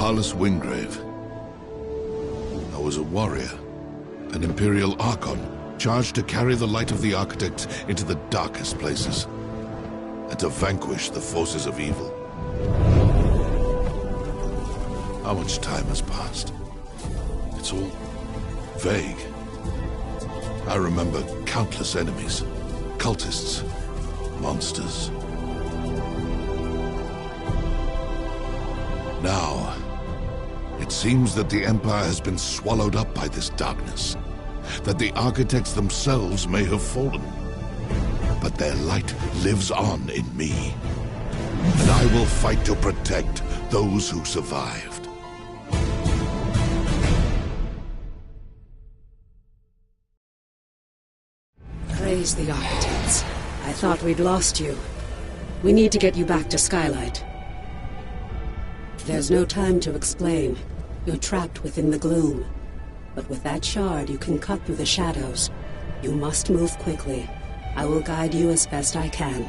Harless Wingrave. I was a warrior, an Imperial Archon, charged to carry the light of the Architects into the darkest places, and to vanquish the forces of evil. How much time has passed? It's all vague. I remember countless enemies, cultists, monsters. Now, it seems that the Empire has been swallowed up by this darkness, that the Architects themselves may have fallen. But their light lives on in me, and I will fight to protect those who survived. Praise the Architects. I thought we'd lost you. We need to get you back to Skylight. There's no time to explain. You're trapped within the gloom. But with that shard, you can cut through the shadows. You must move quickly. I will guide you as best I can.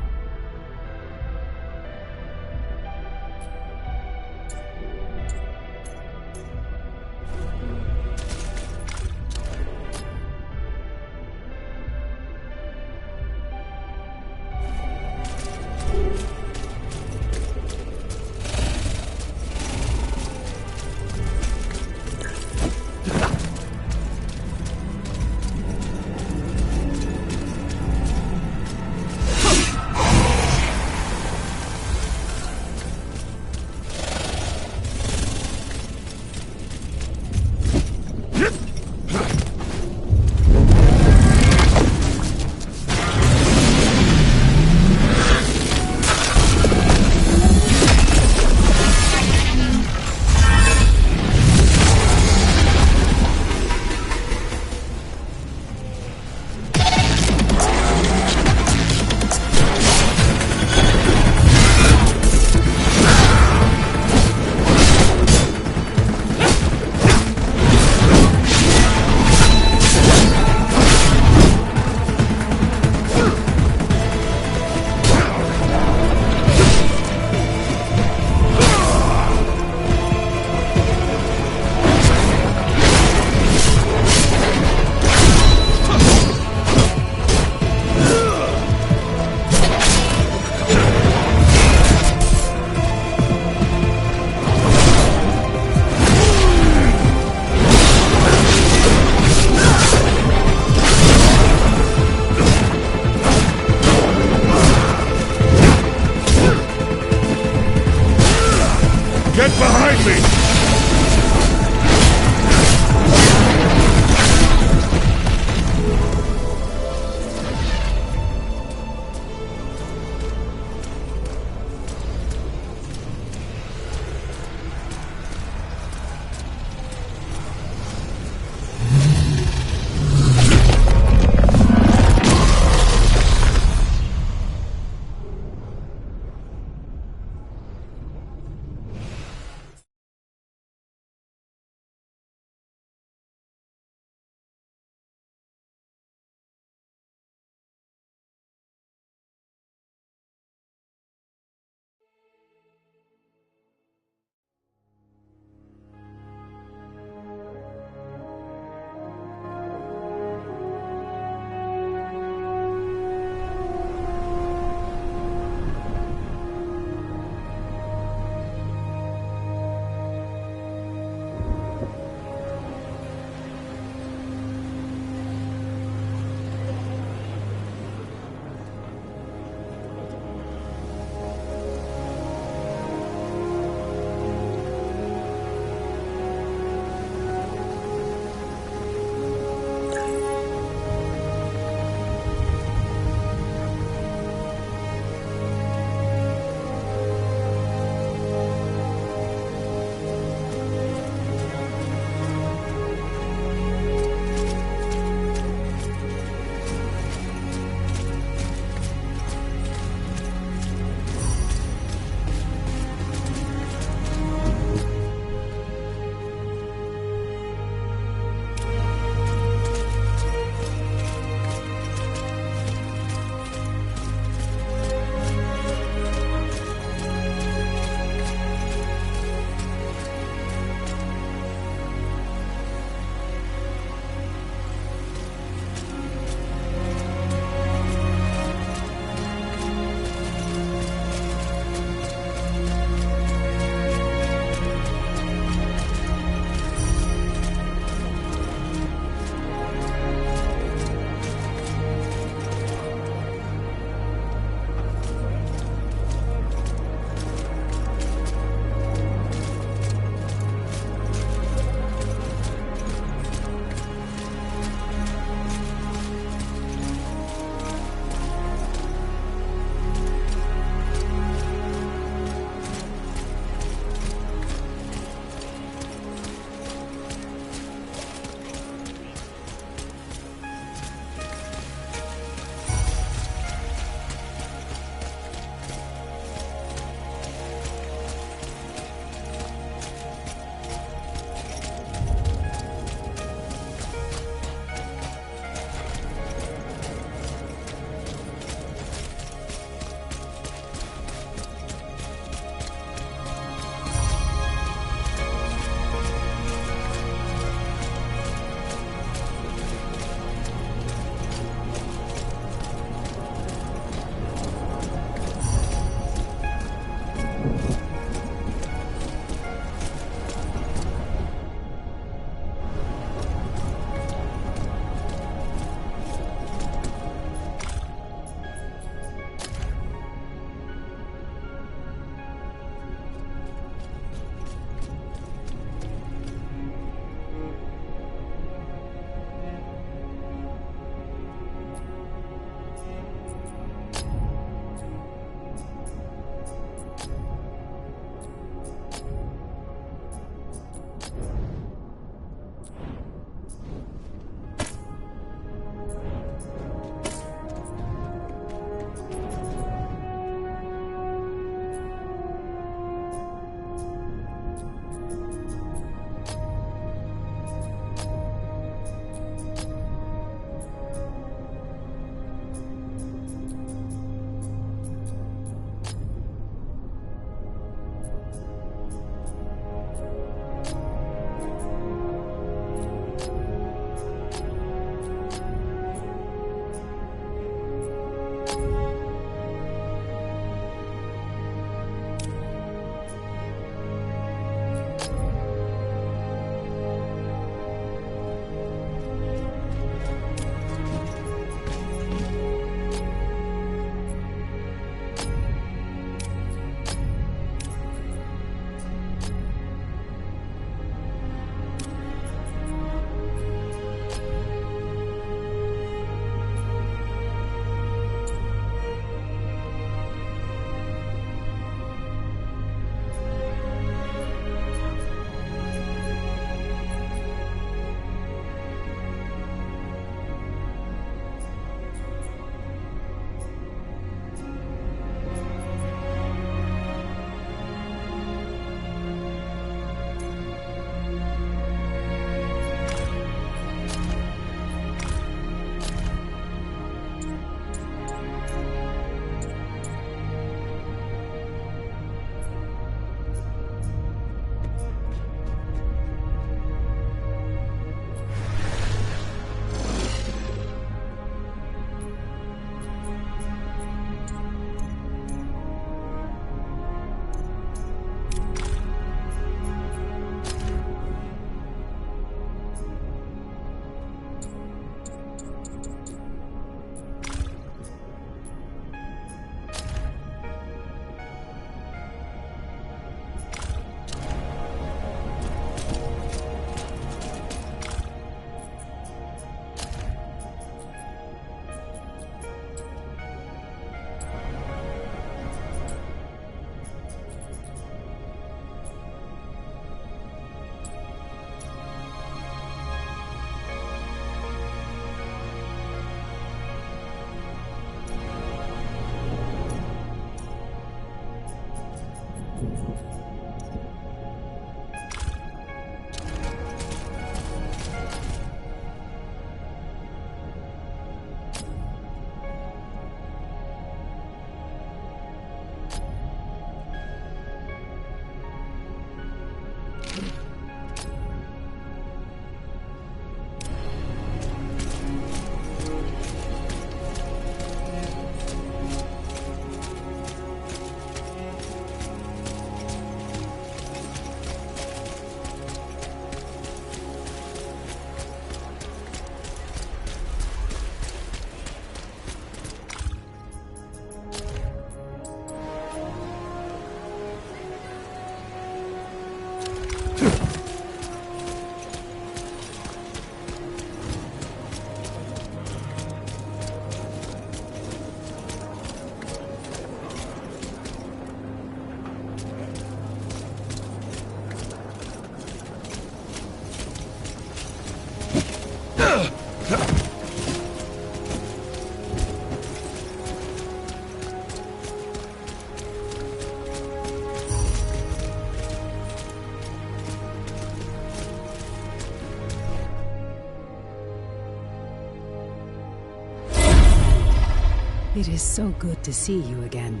It is so good to see you again.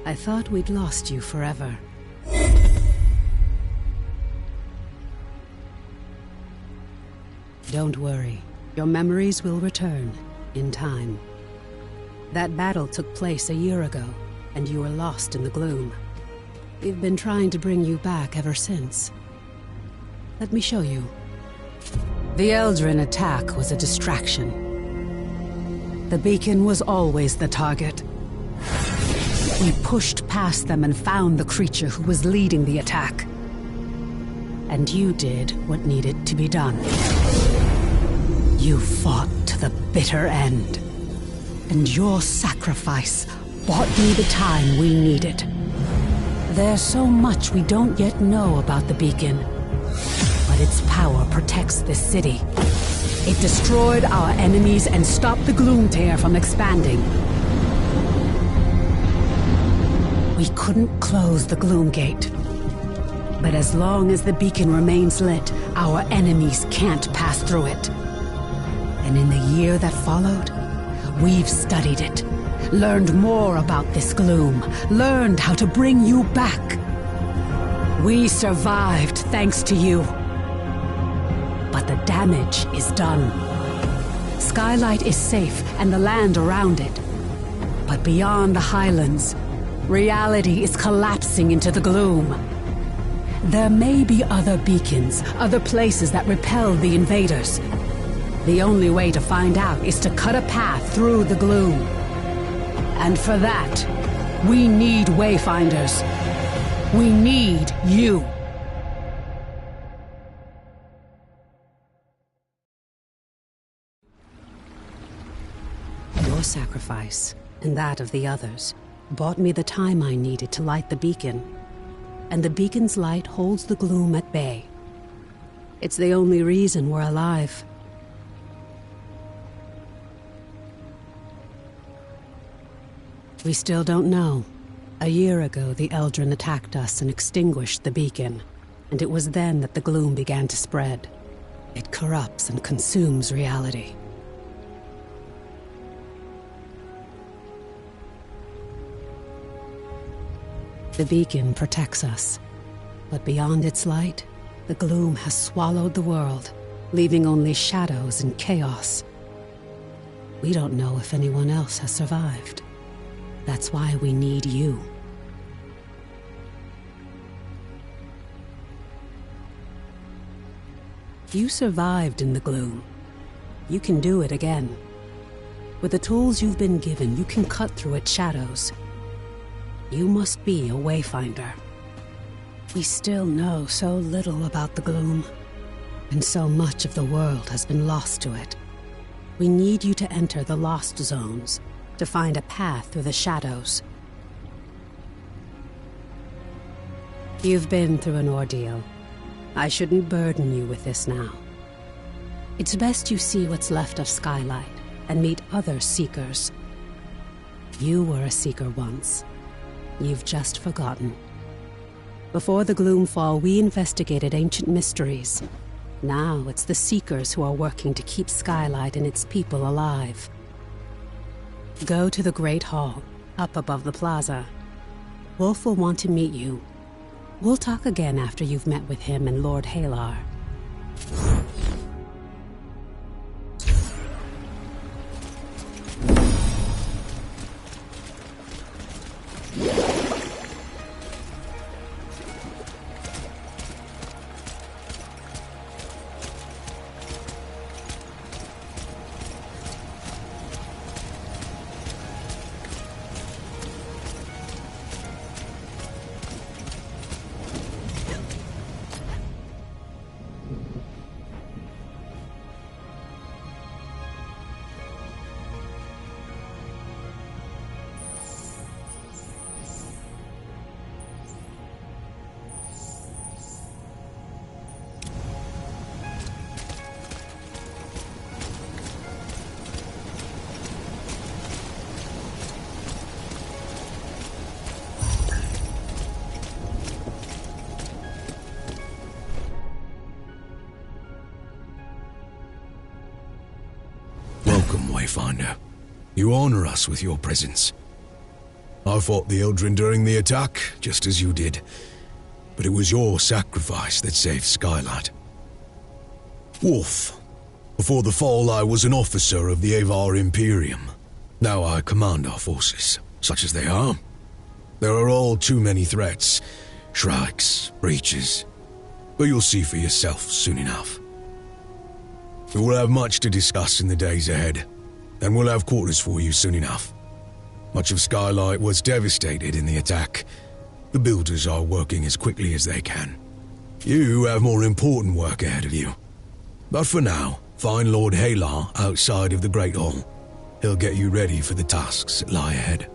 I thought we'd lost you forever. Don't worry. Your memories will return, in time. That battle took place a year ago, and you were lost in the gloom. We've been trying to bring you back ever since. Let me show you. The Eldrin attack was a distraction. The beacon was always the target. We pushed past them and found the creature who was leading the attack. And you did what needed to be done. You fought to the bitter end. And your sacrifice bought me the time we needed. There's so much we don't yet know about the beacon. But its power protects this city. It destroyed our enemies and stopped the Gloom Tear from expanding. We couldn't close the Gloom Gate. But as long as the beacon remains lit, our enemies can't pass through it. And in the year that followed, we've studied it, learned more about this gloom, learned how to bring you back. We survived thanks to you. But the damage is done. Skylight is safe and the land around it. But beyond the highlands, reality is collapsing into the gloom. There may be other beacons, other places that repel the invaders. The only way to find out is to cut a path through the gloom. And for that, we need Wayfinders. We need you. Your sacrifice, and that of the others, bought me the time I needed to light the beacon. And the beacon's light holds the gloom at bay. It's the only reason we're alive. We still don't know. A year ago, the Eldrin attacked us and extinguished the beacon, and it was then that the gloom began to spread. It corrupts and consumes reality. The beacon protects us, but beyond its light, the gloom has swallowed the world, leaving only shadows and chaos. We don't know if anyone else has survived. That's why we need you. You survived in the gloom. You can do it again. With the tools you've been given, you can cut through its shadows. You must be a Wayfinder. We still know so little about the gloom, and so much of the world has been lost to it. We need you to enter the Lost Zones, to find a path through the shadows. You've been through an ordeal. I shouldn't burden you with this now. It's best you see what's left of Skylight and meet other Seekers. You were a Seeker once. You've just forgotten. Before the Gloomfall, we investigated ancient mysteries. Now it's the Seekers who are working to keep Skylight and its people alive. Go to the Great Hall, up above the plaza. Wolf will want to meet you. We'll talk again after you've met with him and Lord Halar. Welcome, Wayfinder. You honor us with your presence. I fought the Eldrin during the attack, just as you did. But it was your sacrifice that saved Skylight. Wolf, before the fall I was an officer of the Avar Imperium. Now I command our forces, such as they are. There are all too many threats. Shrikes, breaches. But you'll see for yourself soon enough. We will have much to discuss in the days ahead, and we'll have quarters for you soon enough. Much of Skylight was devastated in the attack. The builders are working as quickly as they can. You have more important work ahead of you. But for now, find Lord Halar outside of the Great Hall. He'll get you ready for the tasks that lie ahead.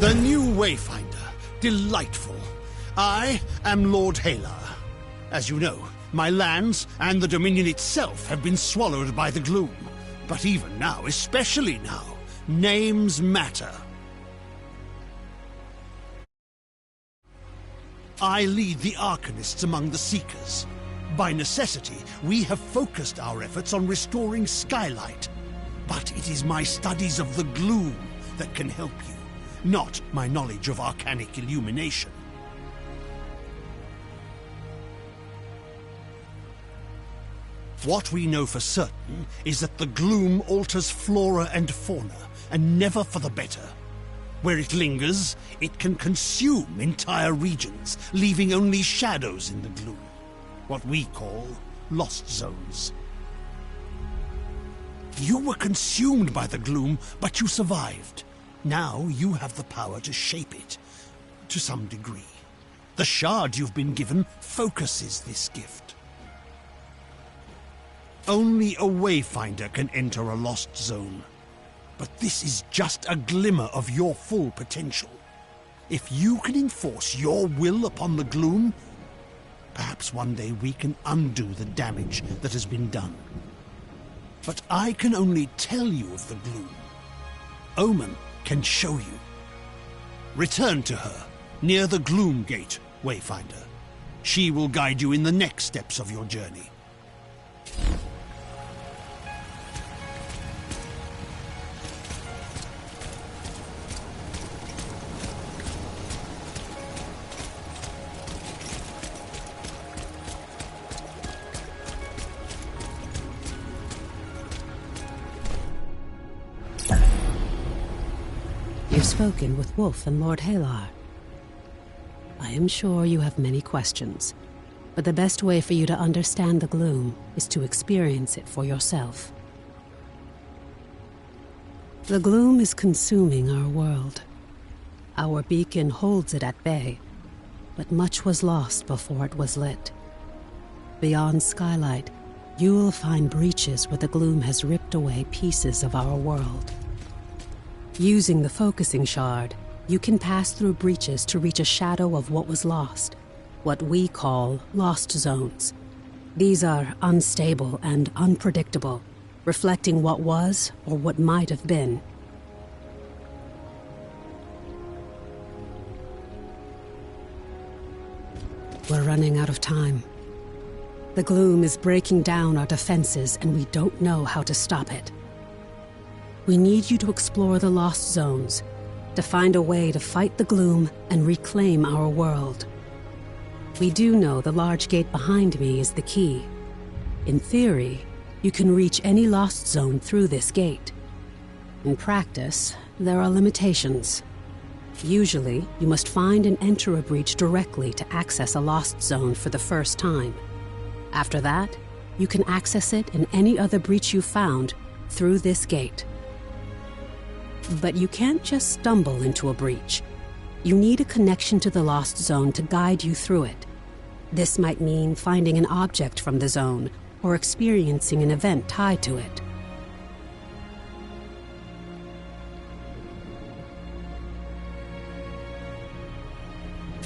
The new Wayfinder. Delightful. I am Lord Halar. As you know, my lands and the Dominion itself have been swallowed by the gloom. But even now, especially now, names matter. I lead the Arcanists among the Seekers. By necessity, we have focused our efforts on restoring Skylight. But it is my studies of the gloom that can help you, not my knowledge of arcanic illumination. What we know for certain is that the gloom alters flora and fauna, and never for the better. Where it lingers, it can consume entire regions, leaving only shadows in the gloom. What we call lost zones. You were consumed by the gloom, but you survived. Now you have the power to shape it, to some degree. The shard you've been given focuses this gift. Only a Wayfinder can enter a lost zone. But this is just a glimmer of your full potential. If you can enforce your will upon the gloom, perhaps one day we can undo the damage that has been done. But I can only tell you of the gloom. Omen can show you. Return to her, near the Gloom Gate, Wayfinder. She will guide you in the next steps of your journey. You've spoken with Wolf and Lord Halar. I am sure you have many questions, but the best way for you to understand the gloom is to experience it for yourself. The gloom is consuming our world. Our beacon holds it at bay, but much was lost before it was lit. Beyond Skylight, you will find breaches where the gloom has ripped away pieces of our world. Using the focusing shard, you can pass through breaches to reach a shadow of what was lost, what we call lost zones. These are unstable and unpredictable, reflecting what was or what might have been. We're running out of time. The gloom is breaking down our defenses, and we don't know how to stop it. We need you to explore the lost zones, to find a way to fight the gloom and reclaim our world. We do know the large gate behind me is the key. In theory, you can reach any lost zone through this gate. In practice, there are limitations. Usually, you must find and enter a breach directly to access a lost zone for the first time. After that, you can access it and any other breach you found through this gate. But you can't just stumble into a breach. You need a connection to the lost zone to guide you through it. This might mean finding an object from the zone or experiencing an event tied to it.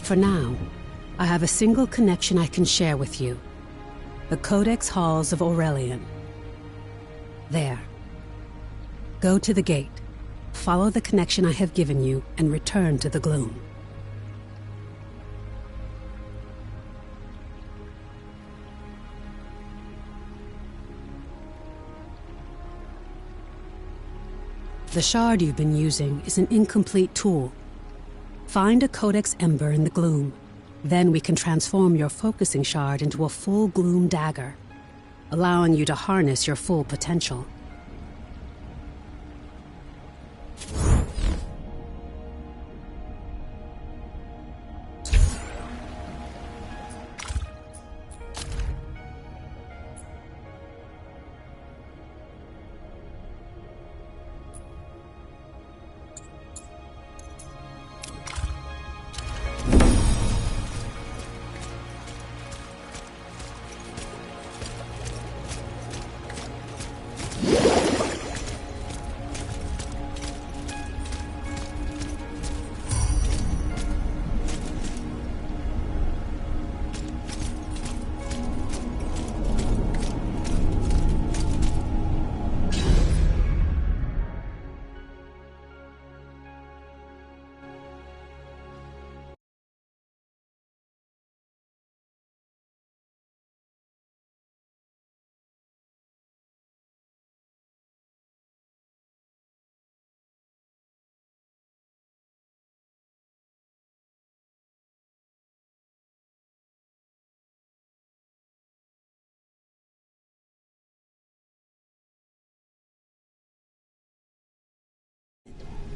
For now, I have a single connection I can share with you. The Codex Halls of Aurelian. There. Go to the gate, follow the connection I have given you, and return to the gloom. The shard you've been using is an incomplete tool. Find a Codex Ember in the gloom. Then we can transform your focusing shard into a full gloom dagger, allowing you to harness your full potential.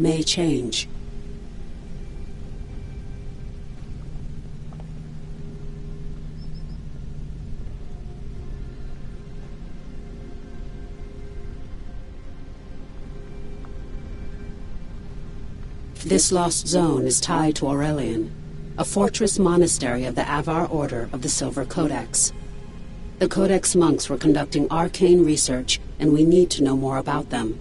May change. This lost zone is tied to Aurelian, a fortress monastery of the Avar Order of the Silver Codex. The Codex monks were conducting arcane research, and we need to know more about them.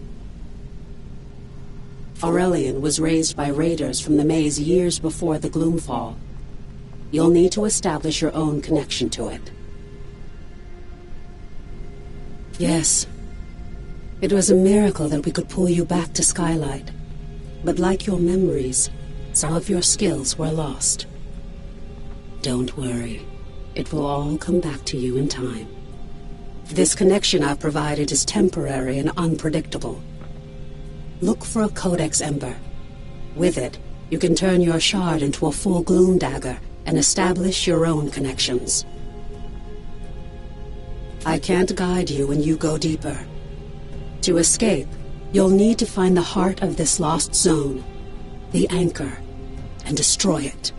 Aurelian was raised by raiders from the maze years before the Gloomfall. You'll need to establish your own connection to it. Yes. It was a miracle that we could pull you back to Skylight. But like your memories, some of your skills were lost. Don't worry. It will all come back to you in time. This connection I've provided is temporary and unpredictable. Look for a Codex Ember. With it, you can turn your shard into a full gloom dagger and establish your own connections. I can't guide you when you go deeper. To escape, you'll need to find the heart of this lost zone, the anchor, and destroy it.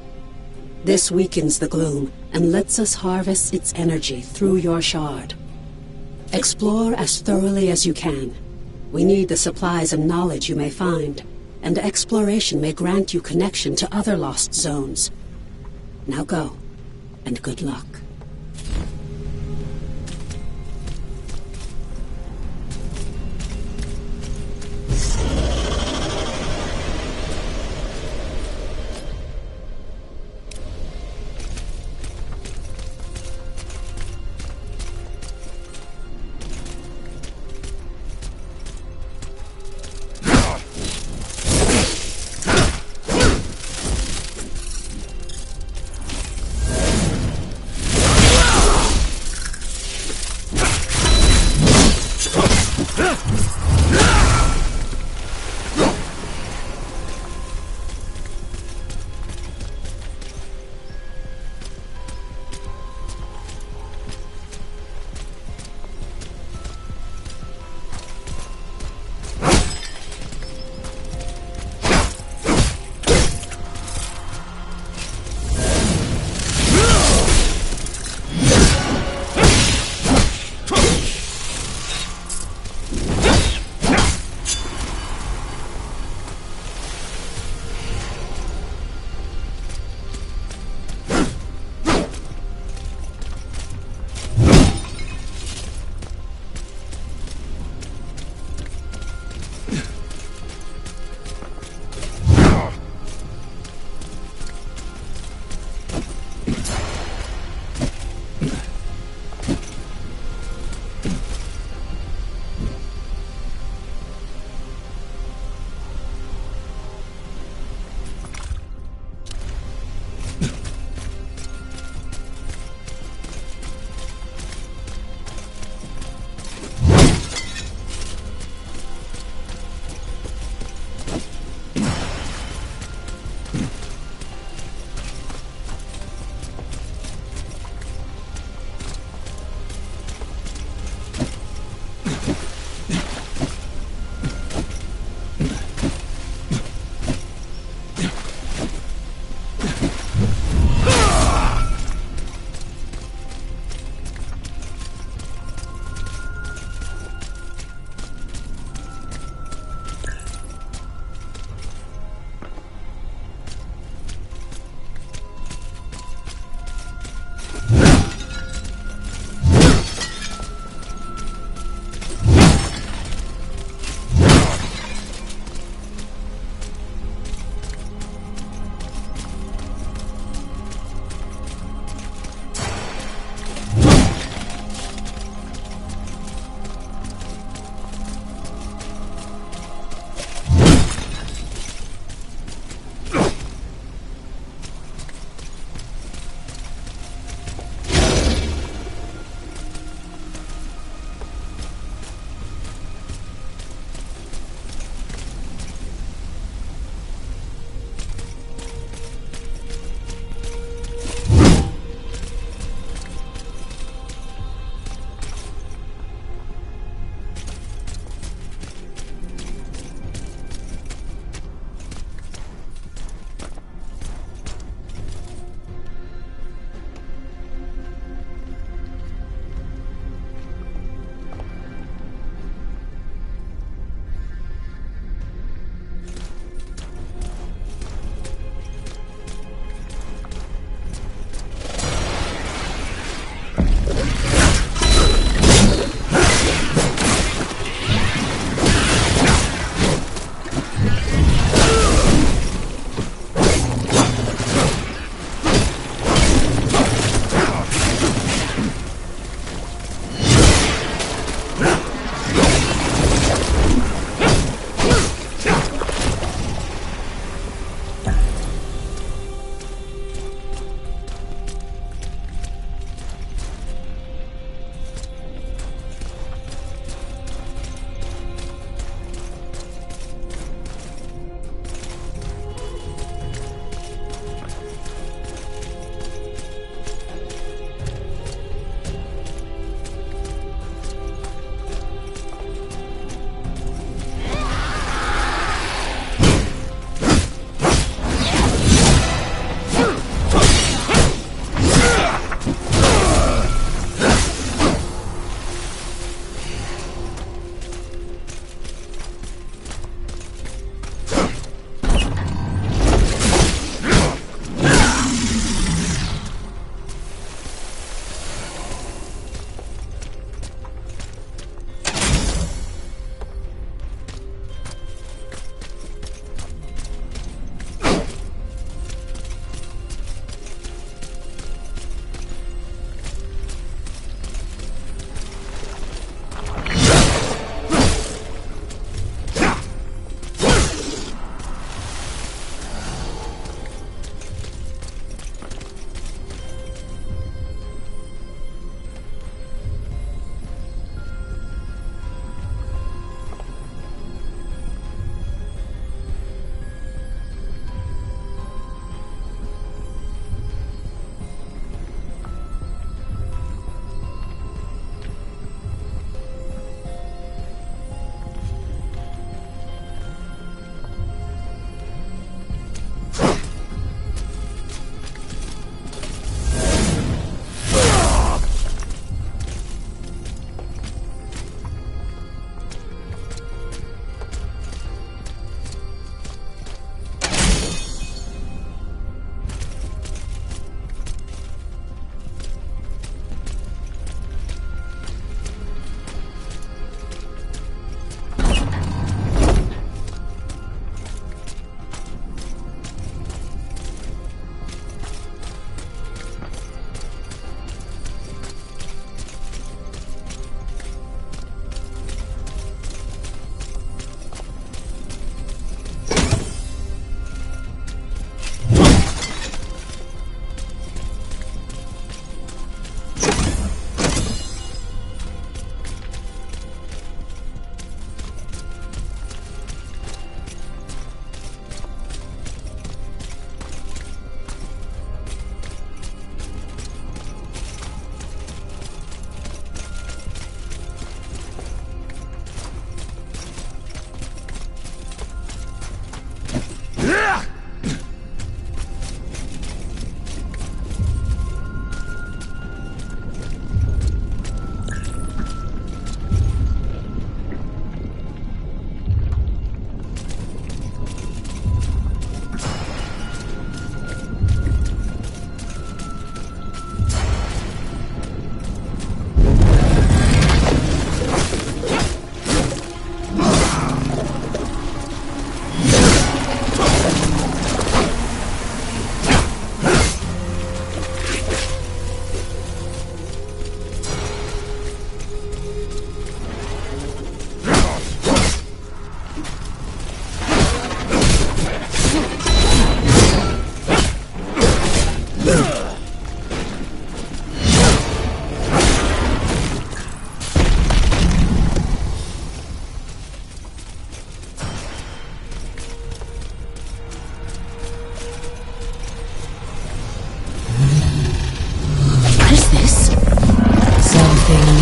This weakens the gloom and lets us harvest its energy through your shard. Explore as thoroughly as you can. We need the supplies and knowledge you may find, and exploration may grant you connection to other lost zones. Now go, and good luck.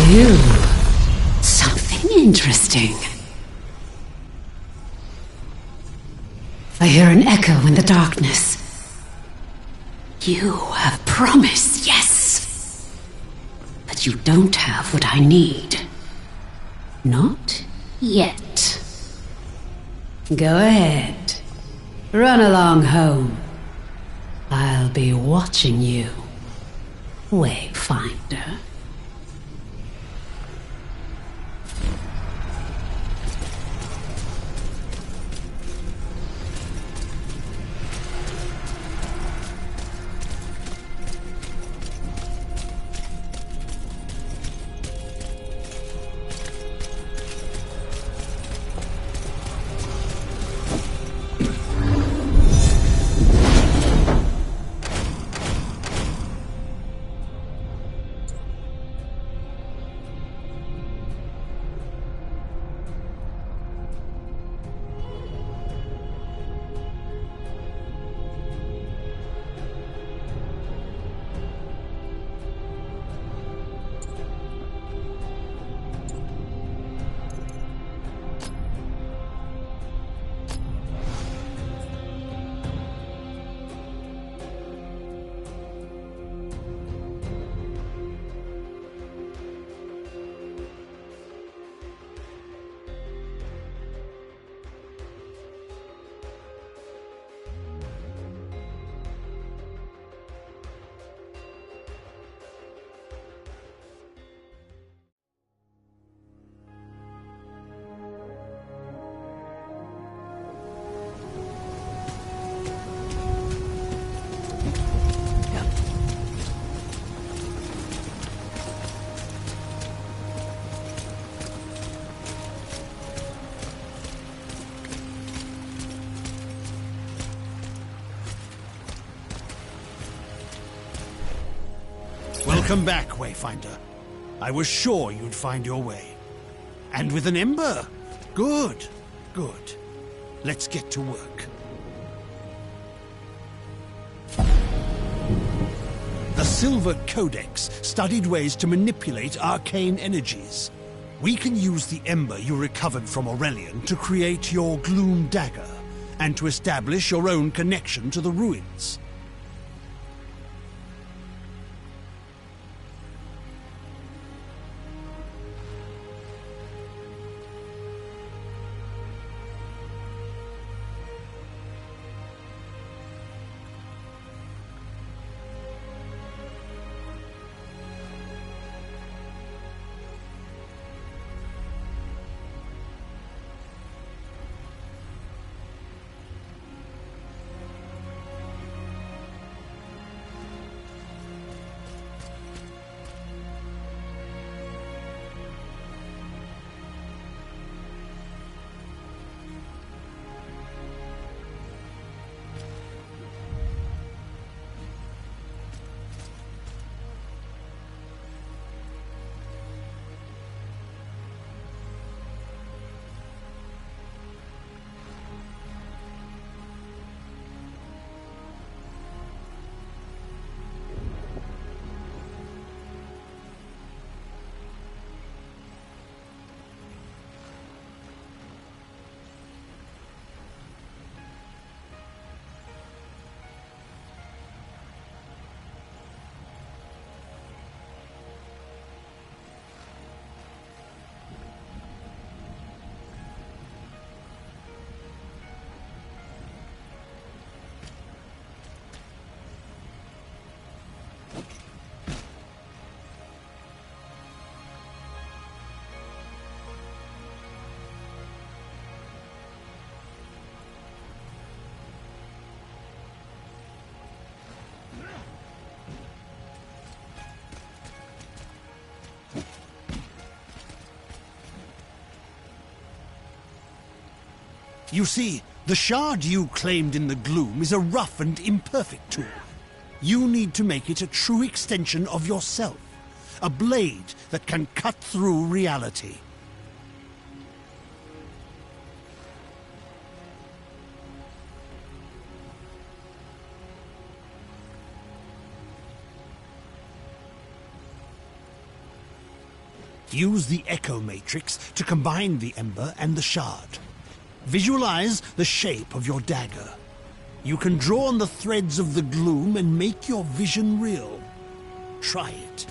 You. Something interesting. I hear an echo in the darkness. You have promise, yes. But you don't have what I need. Not yet. Go ahead. Run along home. I'll be watching you, Wayfinder. Welcome back, Wayfinder. I was sure you'd find your way. And with an ember? Good, good. Let's get to work. The Silver Codex studied ways to manipulate arcane energies. We can use the ember you recovered from Aurelian to create your Gloom Dagger, and to establish your own connection to the ruins. You see, the shard you claimed in the gloom is a rough and imperfect tool. You need to make it a true extension of yourself. A blade that can cut through reality. Use the Echo Matrix to combine the Ember and the Shard. Visualize the shape of your dagger. You can draw on the threads of the gloom and make your vision real. Try it.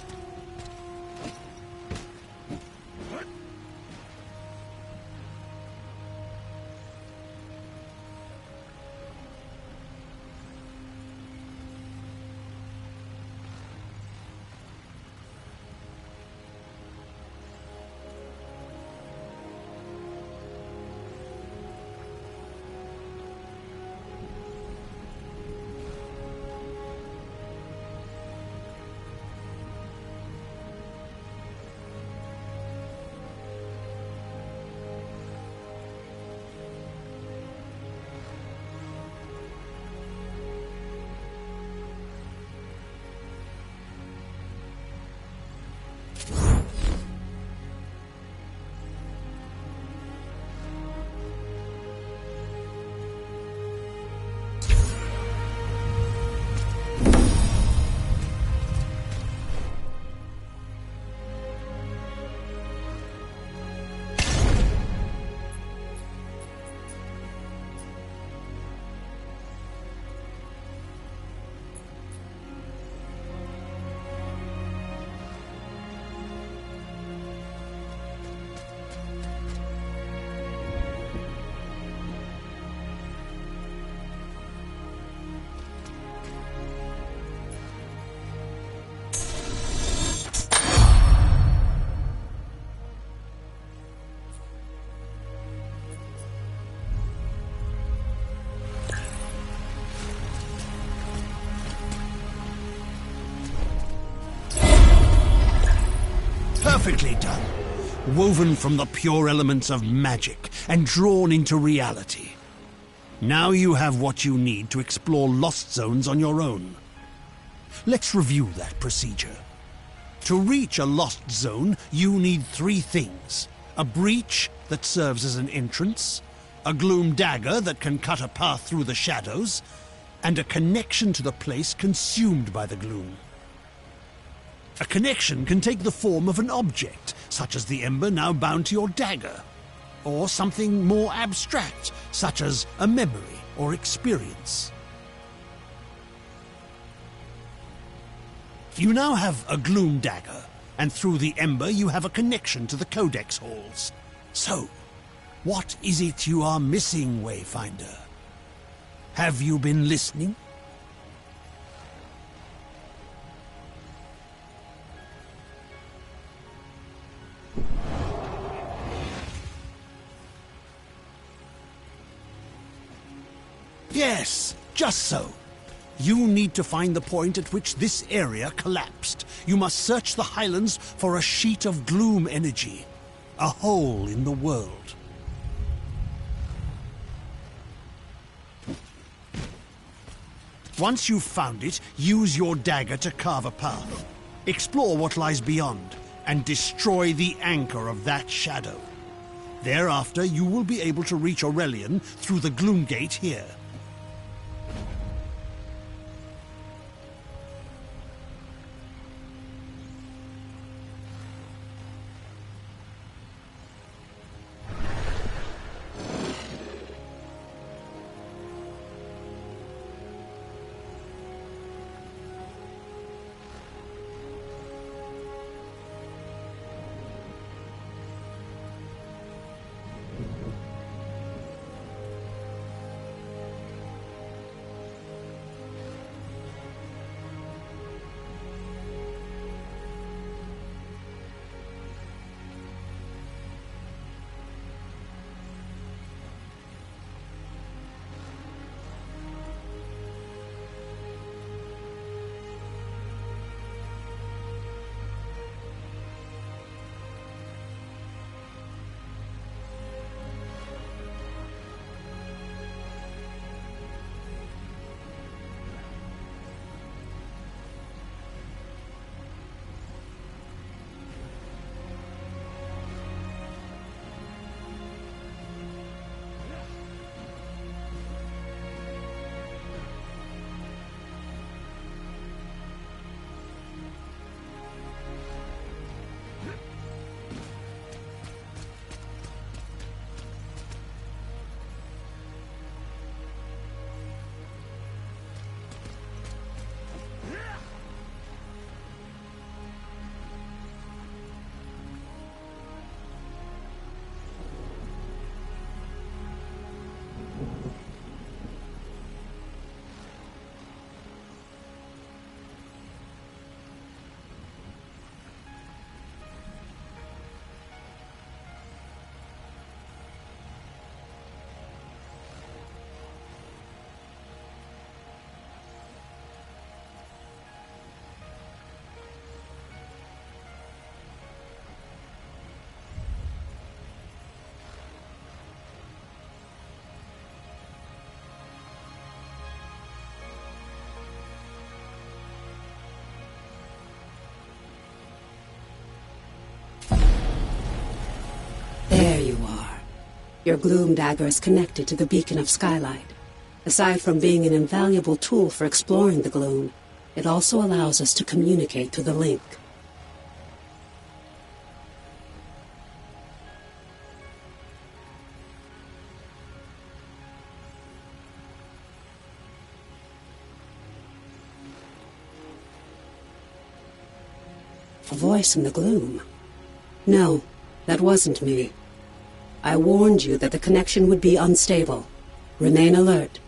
Perfectly done. Woven from the pure elements of magic and drawn into reality. Now you have what you need to explore lost zones on your own. Let's review that procedure. To reach a lost zone, you need 3 things. A breach that serves as an entrance, a gloom dagger that can cut a path through the shadows, and a connection to the place consumed by the gloom. A connection can take the form of an object, such as the ember now bound to your dagger, or something more abstract, such as a memory or experience. You now have a gloom dagger, and through the ember you have a connection to the Codex halls. So, what is it you are missing, Wayfinder? Have you been listening? Yes, just so. You need to find the point at which this area collapsed. You must search the Highlands for a sheet of gloom energy, a hole in the world. Once you've found it, use your dagger to carve a path. Explore what lies beyond, and destroy the anchor of that shadow. Thereafter, you will be able to reach Aurelian through the Gloom Gate here. Your gloom dagger is connected to the beacon of Skylight. Aside from being an invaluable tool for exploring the gloom, it also allows us to communicate through the link. A voice in the gloom. No, that wasn't me. I warned you that the connection would be unstable. Remain alert,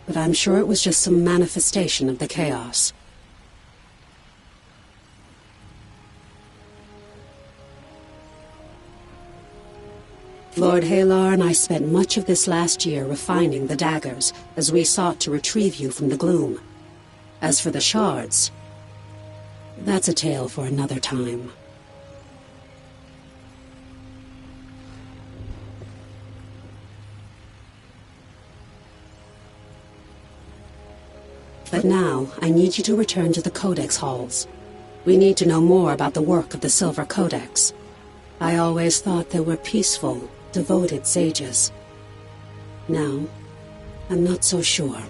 but I'm sure it was just some manifestation of the chaos. Lord Halar and I spent much of this last year refining the daggers as we sought to retrieve you from the gloom. As for the shards, that's a tale for another time. But now, I need you to return to the Codex halls. We need to know more about the work of the Silver Codex. I always thought they were peaceful, devoted sages. Now, I'm not so sure.